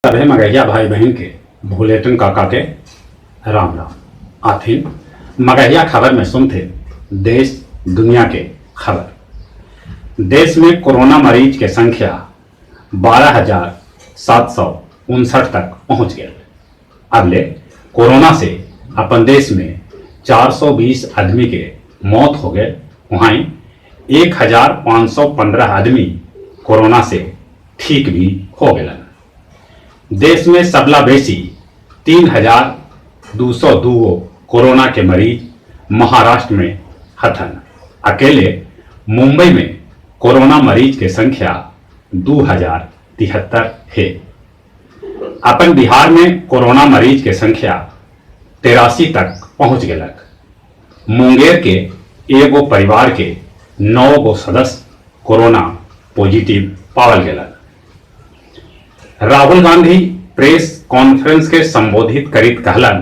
सभी मगहिया भाई बहन के भूलेटन काका के राम राम। आथिन मगहिया खबर में सुनते देश दुनिया के खबर। देश में कोरोना मरीज के संख्या 12,759 तक पहुंच गए। अगले कोरोना से अपन देश में 420 आदमी के मौत हो गए। वहीं 1,515 आदमी कोरोना से ठीक भी हो गए। देश में सबला बेसी 3,202 कोरोना के मरीज महाराष्ट्र में हथन। अकेले मुंबई में कोरोना मरीज के संख्या 2,073 है। अपन बिहार में कोरोना मरीज के संख्या 83 तक पहुंच गए। मुंगेर के एगो परिवार के 9 गो सदस्य कोरोना पॉजिटिव पावल गए। राहुल गांधी प्रेस कॉन्फ्रेंस के संबोधित करित कहलन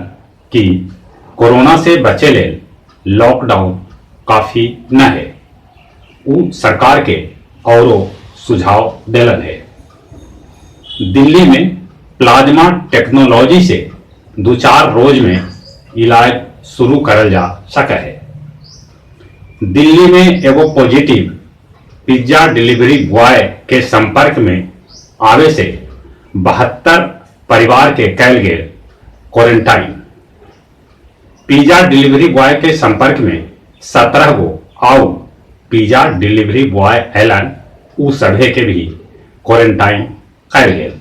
कि कोरोना से बचे ले लॉकडाउन काफी न है। वो सरकार के औरो सुझाव दिलन है। दिल्ली में प्लाज्मा टेक्नोलॉजी से 2-4 रोज में इलाज शुरू करल जा सके है। दिल्ली में एगो पॉजिटिव पिज्जा डिलीवरी बॉय के संपर्क में आवे से 72 परिवार के कैल गए क्वारंटाइन। पिज्जा डिलीवरी बॉय के संपर्क में 17 गो आउ पिज्जा डिलीवरी बॉय ऐलन उ सभे के भी क्वारंटाइन कैल गए।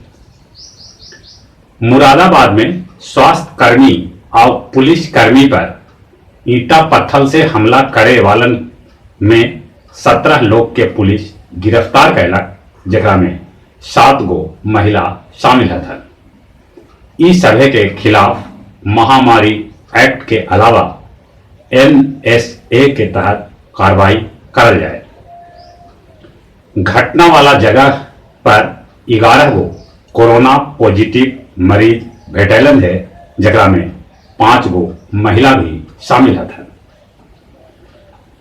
मुरादाबाद में स्वास्थ्य कर्मी और पुलिस कर्मी पर ईटा पत्थर से हमला करे वालन में 17 लोग के पुलिस गिरफ्तार कैलक, जकरा में 7 गो महिला शामिल हथन। इस सभे के खिलाफ महामारी एक्ट के अलावा NSA के तहत कार्रवाई करल जाए। घटना वाला जगह पर 11 गो कोरोना पॉजिटिव मरीज भेटैलन है, जकरा में 5 गो महिला भी शामिल हथन।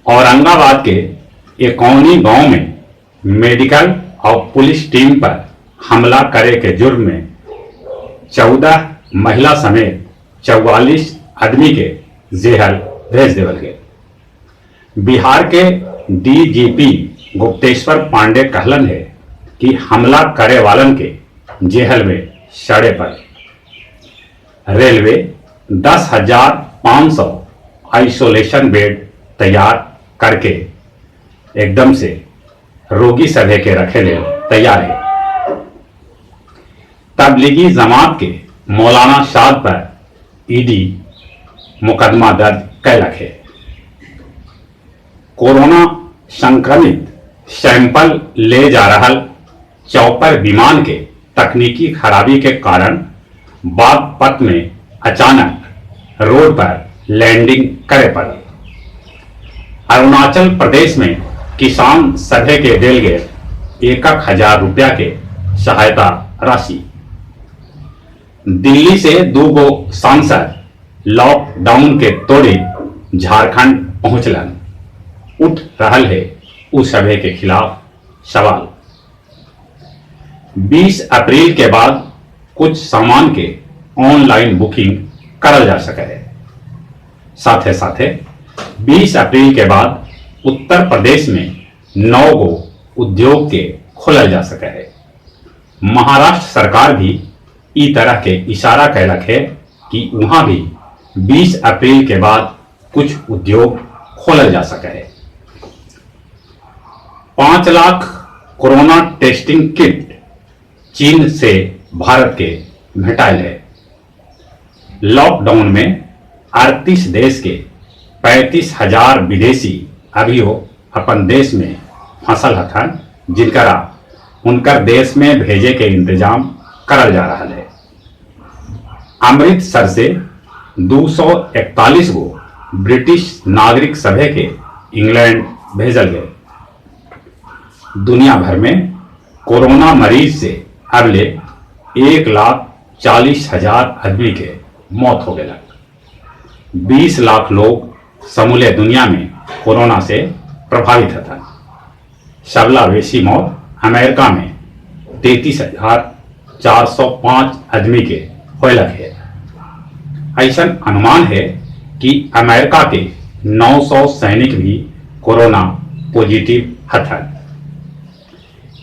औरंगाबाद के एकौनी गांव में मेडिकल और पुलिस टीम पर हमला करे के जुर्म में 14 महिला समेत 44 आदमी के जेहल भेज देवल गए। बिहार के DGP गुप्तेश्वर पांडे कहलन है कि हमला करे वालन के जेहल में सड़े पर। रेलवे 10,500 आइसोलेशन बेड तैयार करके एकदम से रोगी सभे के रखे ले तैयार है। तबलीगी जमात के मौलाना शाद पर ED मुकदमा दर्ज कैलक है। कोरोना संक्रमित सैंपल ले जा रहल चौपर विमान के तकनीकी खराबी के कारण बागपत में अचानक रोड पर लैंडिंग करे पड़ल। अरुणाचल प्रदेश में किसान सभे के दिल गए 1,000 रुपया के सहायता राशि। दिल्ली से 2 गो सांसद लॉकडाउन के तोड़े झारखंड पहुंचलन। उठ रहल है उस सभे के खिलाफ सवाल। 20 अप्रैल के बाद कुछ सामान के ऑनलाइन बुकिंग करल जा सके है। साथे साथे 20 अप्रैल के बाद उत्तर प्रदेश में 9 गो उद्योग के खोलल जा सके है। महाराष्ट्र सरकार भी ई तरह के इशारा कैलक है कि वहां भी 20 अप्रैल के बाद कुछ उद्योग खोलल जा सके है। 5 लाख कोरोना टेस्टिंग किट चीन से भारत के भेटाइल है। लॉकडाउन में 38 देश के 35,000 विदेशी अभियो अपन देश में फंसल हथन, जिनकरा उनकर देश में भेजे के इंतजाम करल जा रहा है। अमृतसर से 241 गो ब्रिटिश नागरिक सभे के इंग्लैंड भेजल गए। दुनिया भर में कोरोना मरीज से अगले 1,40,000 आदमी के मौत हो गए। 20 लाख लोग समूले दुनिया में कोरोना से प्रभावित था। सबला बेसी मौत अमेरिका में 33,000 405 आदमी के होलक है। ऐसा अनुमान है कि अमेरिका के 900 सैनिक भी कोरोना पॉजिटिव हथन।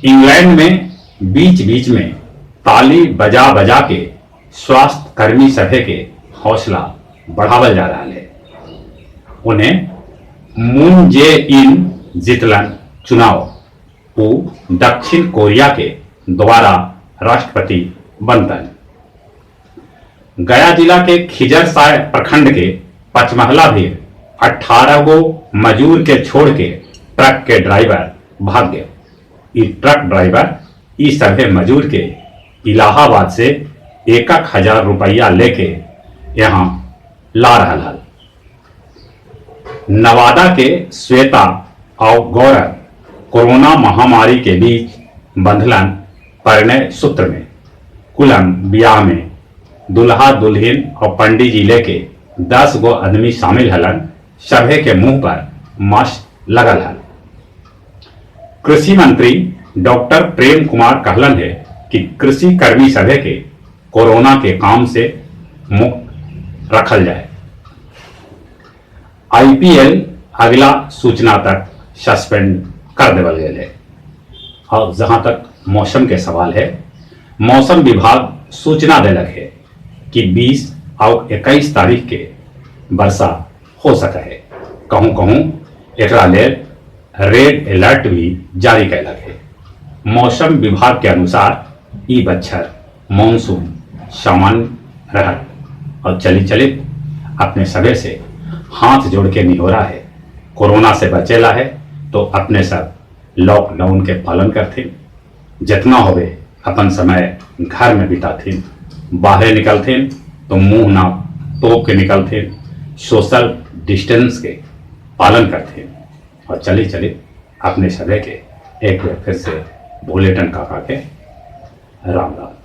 इंग्लैंड में बीच बीच में ताली बजा बजा के स्वास्थ्य कर्मी सभे के हौसला बढ़ावल जा रहा है। उन्हें मून जे इन जीतलन चुनाव, वो दक्षिण कोरिया के दोबारा राष्ट्रपति बनतन। गया जिला के खिजरसाय प्रखंड के पचमहला भी 18 गो मजूर के छोड़ के ट्रक के ड्राइवर भाग गए। ये ट्रक ड्राइवर इस सभे मजूर के इलाहाबाद से 1,000 रुपया लेके यहाँ ला रहा हल। नवादा के श्वेता और गौरव कोरोना महामारी के बीच बंधलन परिणय सूत्र में कुलम ब्याह में दुल्हा दुल्हन और पंडित जी लेके 10 गो आदमी शामिल हलन। सभे के मुंह पर मास्क लगल हल। कृषि मंत्री डॉक्टर प्रेम कुमार कहलन है कि कृषि कर्मी सभे के कोरोना के काम से मुक्त रखल जाए। आईपीएल अगला सूचना तक सस्पेंड कर देवल गए है। और जहां तक मौसम के सवाल है, मौसम विभाग सूचना दिलक है कि 20 और 21 तारीख के वर्षा हो सके है। कहूँ कहूँ एकरा लेल रेड अलर्ट भी जारी कैलक है। मौसम विभाग के अनुसार ई बच्छर मानसून सामान्य रहत। और चली चलित अपने सभी से हाथ जोड़ के निहोरा है, कोरोना से बचेला है तो अपने सब लॉकडाउन के पालन करथिन। जितना होवे अपन समय घर में बिताथिन, बाहर निकलथिन तो मुंह ना तोप के निकलथिन, सोशल डिस्टेंस के पालन करथिन। और चली चली अपने सभी के एक बार फिर से भोलेटन काका के राम राम।